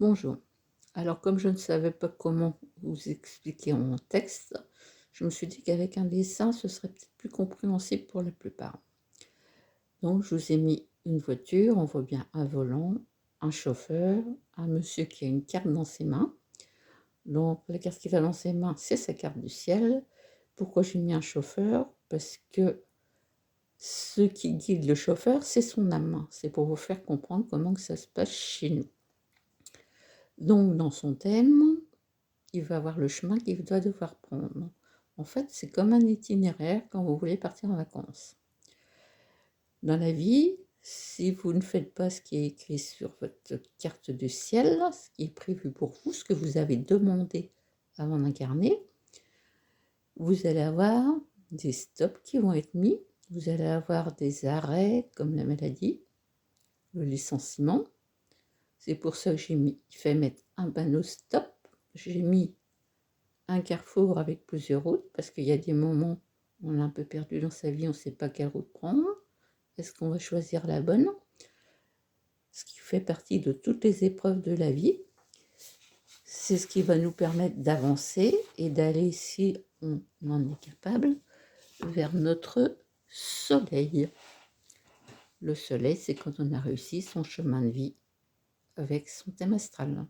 Bonjour. Alors, comme je ne savais pas comment vous expliquer en texte, je me suis dit qu'avec un dessin, ce serait peut-être plus compréhensible pour la plupart. Donc, je vous ai mis une voiture, on voit bien un volant, un chauffeur, un monsieur qui a une carte dans ses mains. Donc, la carte qu'il a dans ses mains, c'est sa carte du ciel. Pourquoi j'ai mis un chauffeur? Parce que ce qui guide le chauffeur, c'est son âme. C'est pour vous faire comprendre comment que ça se passe chez nous. Donc, dans son thème, il va avoir le chemin qu'il doit devoir prendre. En fait, c'est comme un itinéraire quand vous voulez partir en vacances. Dans la vie, si vous ne faites pas ce qui est écrit sur votre carte du ciel, ce qui est prévu pour vous, ce que vous avez demandé avant d'incarner, vous allez avoir des stops qui vont être mis, vous allez avoir des arrêts comme la maladie, le licenciement. C'est pour ça que j'ai fait mettre un panneau stop. J'ai mis un carrefour avec plusieurs routes, parce qu'il y a des moments où on est un peu perdu dans sa vie, on ne sait pas quelle route prendre. Est-ce qu'on va choisir la bonne? Ce qui fait partie de toutes les épreuves de la vie. C'est ce qui va nous permettre d'avancer et d'aller, si on en est capable, vers notre soleil. Le soleil, c'est quand on a réussi son chemin de vie avec son thème astral.